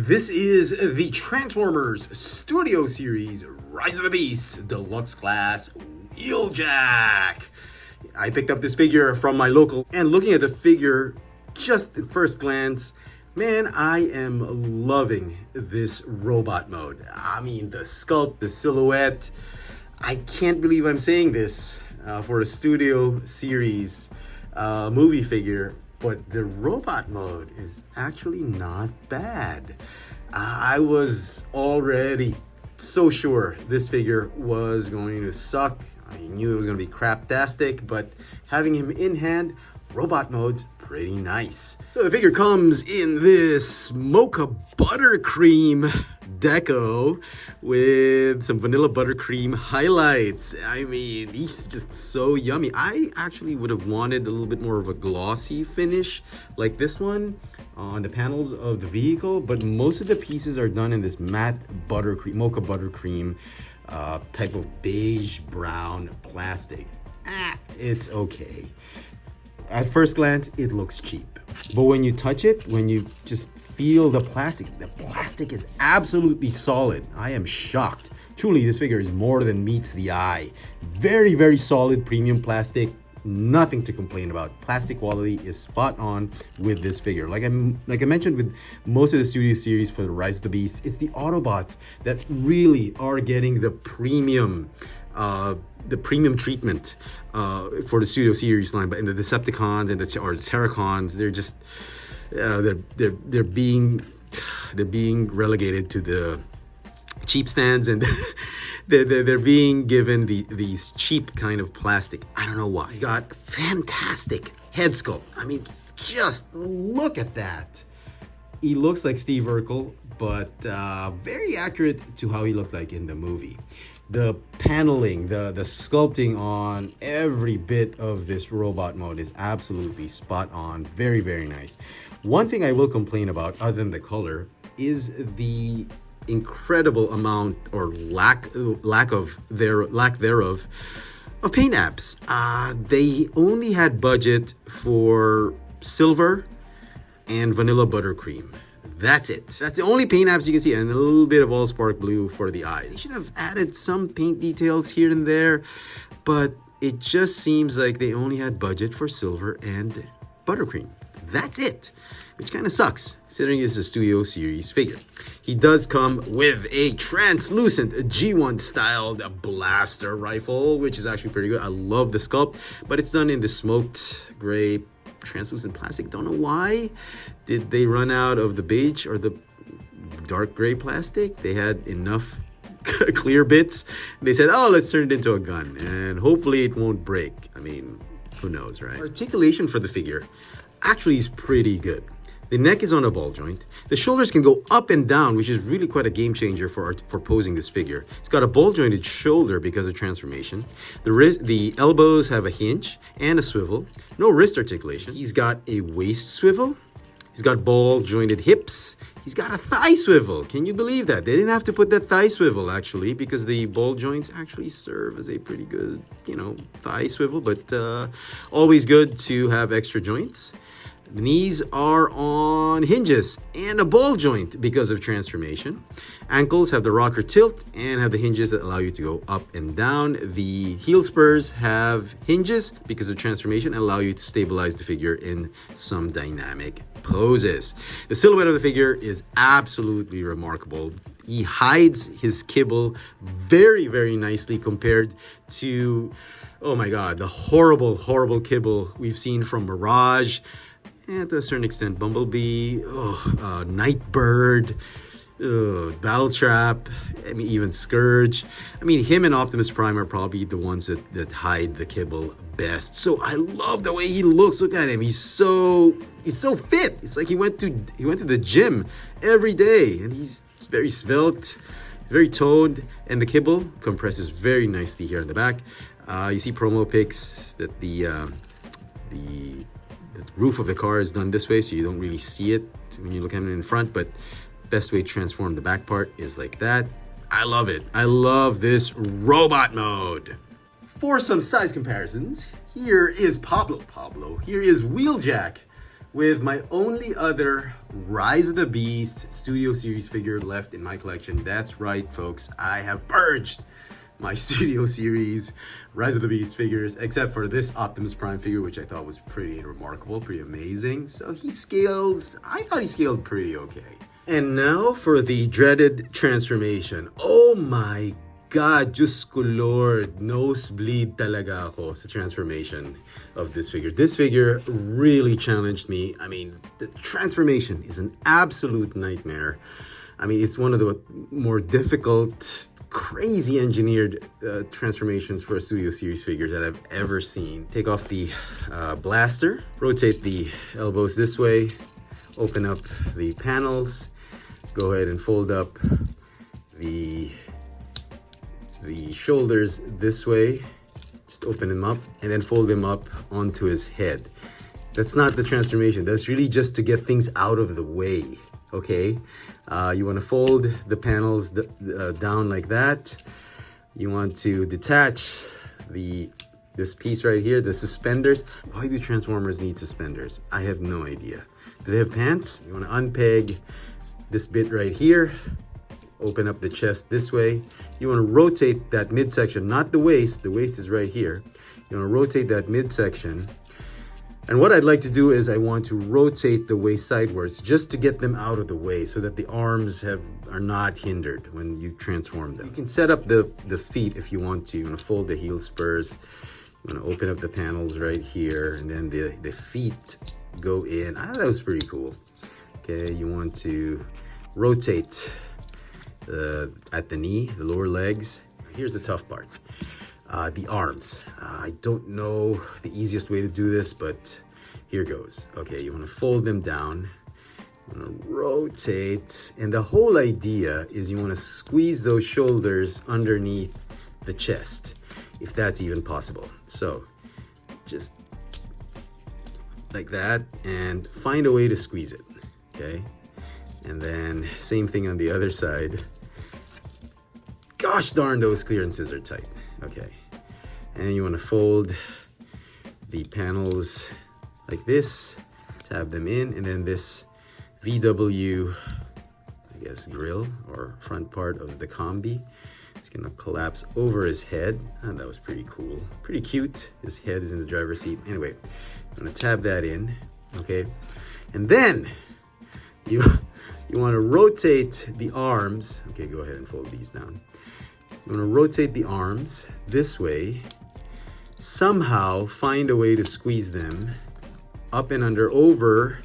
This is the Transformers Studio Series Rise of the Beasts Deluxe Class Wheeljack. I picked up this figure from my local, and looking at the figure just at first glance, man, I am loving this robot mode. I mean, the sculpt, the silhouette. I can't believe I'm saying this for a Studio Series movie figure, but the robot mode is actually not bad. I was already so sure this figure was going to suck. I knew it was going to be craptastic, but having him in hand, robot mode's pretty nice. So the figure comes in this mocha buttercream deco with some vanilla buttercream highlights. I mean, he's just so yummy. I actually would have wanted a little bit more of a glossy finish like this one on the panels of the vehicle, but most of the pieces are done in this matte buttercream, mocha buttercream type of beige brown plastic. It's okay. At first glance, it looks cheap. But when you touch it, when you just feel the plastic is absolutely solid. I am shocked. Truly, this figure is more than meets the eye. Very, very solid premium plastic. Nothing to complain about. Plastic quality is spot on with this figure. Like I mentioned with most of the Studio Series for the Rise of the Beasts, it's the Autobots that really are getting the premium treatment for the Studio Series line. But in the Decepticons and the Terracons, they're just they're being relegated to the cheap stands, and they're being given these cheap kind of plastic. I don't know why. He's got fantastic head sculpt. I mean, just look at that. He looks like Steve Urkel, but very accurate to how he looked like in the movie. The paneling, the sculpting on every bit of this robot mode is absolutely spot on. Very, very nice. One thing I will complain about, other than the color, is the incredible amount or lack thereof of paint apps. They only had budget for silver and vanilla buttercream. That's it. That's the only paint apps you can see, and a little bit of Allspark blue for the eyes. They should have added some paint details here and there, but it just seems like they only had budget for silver and buttercream. That's it, which kind of sucks, considering it's a Studio Series figure. He does come with a translucent G1 styled blaster rifle, which is actually pretty good. I love the sculpt, but it's done in the smoked gray translucent plastic. Don't know why. Did they run out of the beige or the dark gray plastic? They had enough clear bits. They said, oh, let's turn it into a gun, and hopefully it won't break. I mean, who knows, right? Articulation for the figure actually is pretty good. The neck is on a ball joint. The shoulders can go up and down, which is really quite a game changer for posing this figure. It's got a ball jointed shoulder because of transformation. The elbows have a hinge and a swivel. No wrist articulation. He's got a waist swivel. He's got ball jointed hips. He's got a thigh swivel. Can you believe that? They didn't have to put that thigh swivel actually, because the ball joints actually serve as a pretty good, thigh swivel, but always good to have extra joints. The knees are on hinges and a ball joint because of transformation. Ankles have the rocker tilt and have the hinges that allow you to go up and down. The heel spurs have hinges because of transformation and allow you to stabilize the figure in some dynamic poses. The silhouette of the figure is absolutely remarkable. He hides his kibble very, very nicely compared to, oh my God, the horrible, horrible kibble we've seen from Mirage, and to a certain extent, Bumblebee, Nightbird, Battletrap, I mean, even Scourge. I mean, him and Optimus Prime are probably the ones that hide the kibble best. So I love the way he looks. Look at him. He's so fit. It's like he went to the gym every day, and he's very svelte, very toned, and the kibble compresses very nicely here in the back. You see promo pics that the roof of the car is done this way, so you don't really see it when you look at it in front, but best way to transform the back part is like that. I love it. I love this robot mode. For some size comparisons, here is Pablo. Here is Wheeljack. with my only other Rise of the Beast Studio Series figure left in my collection. That's right, folks. I have purged my Studio Series Rise of the Beast figures, except for this Optimus Prime figure, which I thought was pretty remarkable, pretty amazing. So I thought he scaled pretty okay. And now for the dreaded transformation. Oh my God, Diyos ko Lord, nosebleed talaga ako sa transformation of this figure. This figure really challenged me. I mean, the transformation is an absolute nightmare. I mean, it's one of the more difficult, crazy engineered transformations for a Studio Series figure that I've ever seen. Take off the blaster, rotate the elbows this way, open up the panels, go ahead and fold up the shoulders this way, just open him up and then fold him up onto his head. That's not the transformation. That's really just to get things out of the way, okay? You want to fold the panels down like that. You want to detach this piece right here, the suspenders. Why do Transformers need suspenders? I have no idea. Do they have pants? You want to unpeg this bit right here. Open up the chest this way. You want to rotate that midsection, not the waist. The waist is right here. You want to rotate that midsection. And what I'd like to do is I want to rotate the waist sidewards just to get them out of the way so that the arms are not hindered when you transform them. You can set up the feet if you want to. You want to fold the heel spurs. You want to open up the panels right here, and then the feet go in. That was pretty cool. Okay, you want to rotate at the knee, the lower legs. Here's the tough part. The arms. I don't know the easiest way to do this, but here goes. Okay, you want to fold them down. You want to rotate. And the whole idea is you want to squeeze those shoulders underneath the chest, if that's even possible. So just like that, and find a way to squeeze it. Okay, and then same thing on the other side. Gosh darn, those clearances are tight. Okay, and you want to fold the panels like this, tab them in, and then this VW, I guess, grill or front part of the Combi is gonna collapse over his head. That was pretty cool, pretty cute. His head is in the driver's seat. Anyway, I'm gonna tab that in, okay, and then you want to rotate the arms. Okay, go ahead and fold these down. You want to rotate the arms this way. Somehow find a way to squeeze them up and under over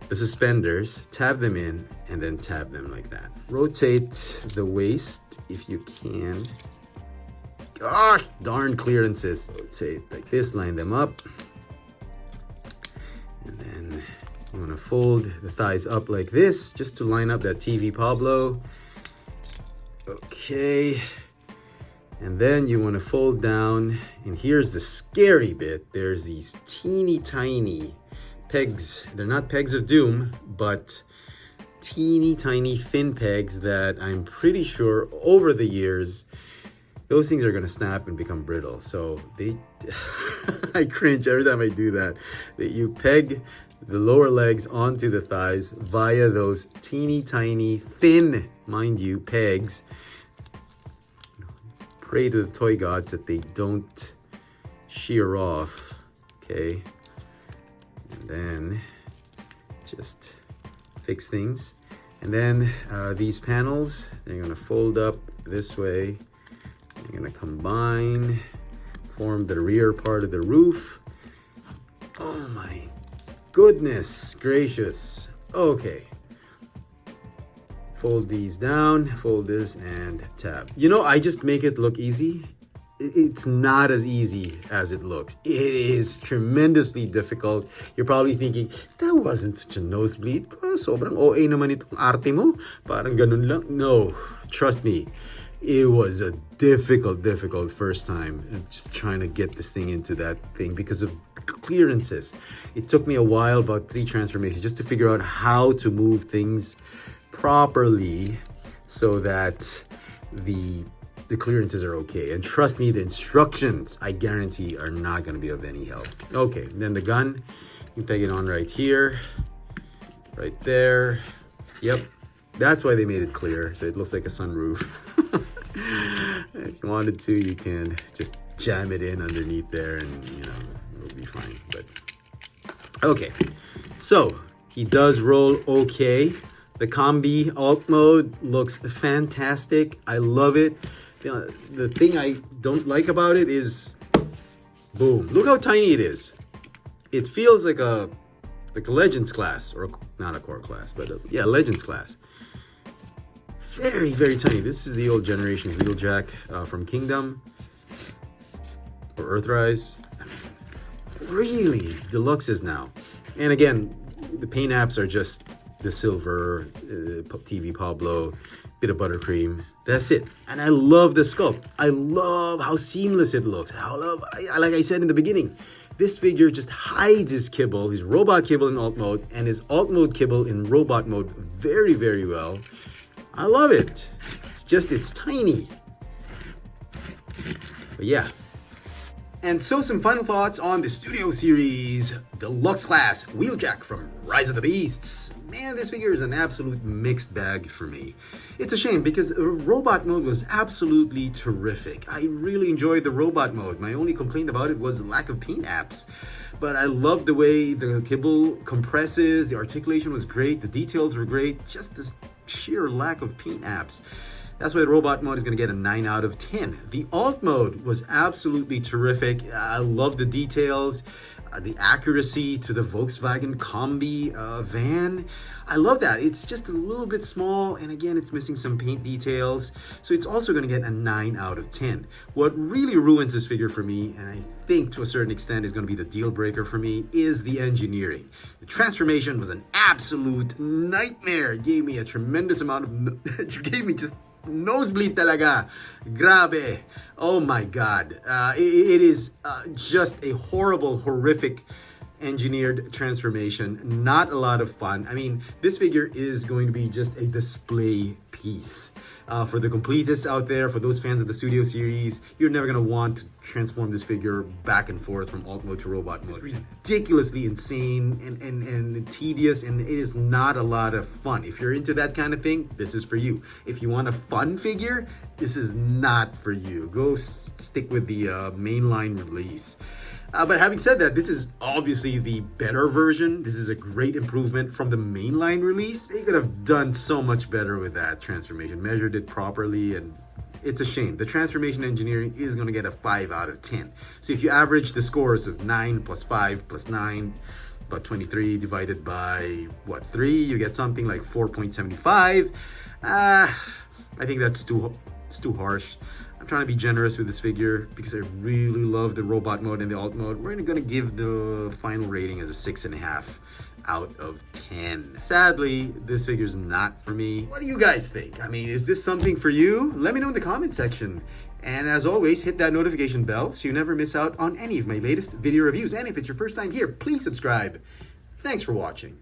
the suspenders. Tab them in and then tab them like that. Rotate the waist if you can. Gosh darn clearances. Rotate like this, line them up. And then you want to fold the thighs up like this just to line up that TV Pablo. Okay. And then you want to fold down, and here's the scary bit. There's these teeny tiny pegs. They're not pegs of doom, but teeny tiny thin pegs that I'm pretty sure over the years, those things are going to snap and become brittle. So I cringe every time I do that. You peg the lower legs onto the thighs via those teeny tiny thin, mind you, pegs. Pray to the toy gods that they don't shear off, okay? And then just fix things. And then these panels, they're gonna fold up this way. They're gonna combine, form the rear part of the roof. Oh my goodness gracious. Okay. Fold these down, fold this, and tab. You know, I just make it look easy. It's not as easy as it looks. It is tremendously difficult. You're probably thinking, that wasn't such a nosebleed. Sobrang OA naman itong arte mo. Parang ganun lang. No, trust me. It was a difficult first time. Just trying to get this thing into that thing because of clearances. It took me a while, about 3 transformations, just to figure out how to move things properly so that the the clearances are okay. And trust me, the instructions, I guarantee, are not going to be of any help. Okay, then the gun, you peg it on right here, right there. Yep, that's why they made it clear, so it looks like a sunroof. If you wanted to, you can just jam it in underneath there and, you know, it'll be fine. But okay, so he does roll okay. The Combi alt mode looks fantastic. I love it. The thing I don't like about it is, boom, look how tiny it is. It feels like a Legends class, or not a core class, but yeah, Legends class. Very, very tiny. This is the old generation's Wheeljack from Kingdom or Earthrise. I mean, really, Deluxes now. And again, the paint apps are just the silver, TV Pablo, bit of buttercream. That's it. And I love the sculpt. I love how seamless it looks. Like I said in the beginning, this figure just hides his kibble, his robot kibble in alt mode, and his alt mode kibble in robot mode very, very well. I love it. It's tiny. But yeah. And so some final thoughts on the Studio Series Deluxe Class Wheeljack from Rise of the Beasts. Man, this figure is an absolute mixed bag for me. It's a shame because robot mode was absolutely terrific. I really enjoyed the robot mode. My only complaint about it was the lack of paint apps. But I love the way the kibble compresses, the articulation was great, the details were great, just this sheer lack of paint apps. That's why the robot mode is going to get a 9 out of 10. The alt mode was absolutely terrific. I love the details, the accuracy to the Volkswagen Combi van. I love that. It's just a little bit small, and again, it's missing some paint details. So it's also going to get a 9 out of 10. What really ruins this figure for me, and I think to a certain extent is going to be the deal breaker for me, is the engineering. The transformation was an absolute nightmare. It gave me a tremendous amount of... it gave me just nosebleed talaga. Grabe. Oh my God. It is just a horrible, horrific engineered transformation. Not a lot of fun. I mean, this figure is going to be just a display piece. For the completists out there, for those fans of the Studio Series, you're never going to want to transform this figure back and forth from alt mode to robot mode. It's ridiculously insane and tedious, and it is not a lot of fun. If you're into that kind of thing, this is for you. If you want a fun figure, this is not for you. Go stick with the mainline release. But having said that, this is obviously the better version. This is a great improvement from the mainline release. They could have done so much better with that transformation, measured it properly, and it's a shame. The transformation engineering is going to get a 5 out of 10. So if you average the scores of 9 plus 5 plus 9, about 23 divided by, what, 3, you get something like 4.75. I think that's too harsh. I'm trying to be generous with this figure because I really love the robot mode and the alt mode. We're going to give the final rating as a 6.5 out of 10. Sadly, this figure's not for me. What do you guys think? I mean, is this something for you? Let me know in the comment section. And as always, hit that notification bell so you never miss out on any of my latest video reviews. And if it's your first time here, please subscribe. Thanks for watching.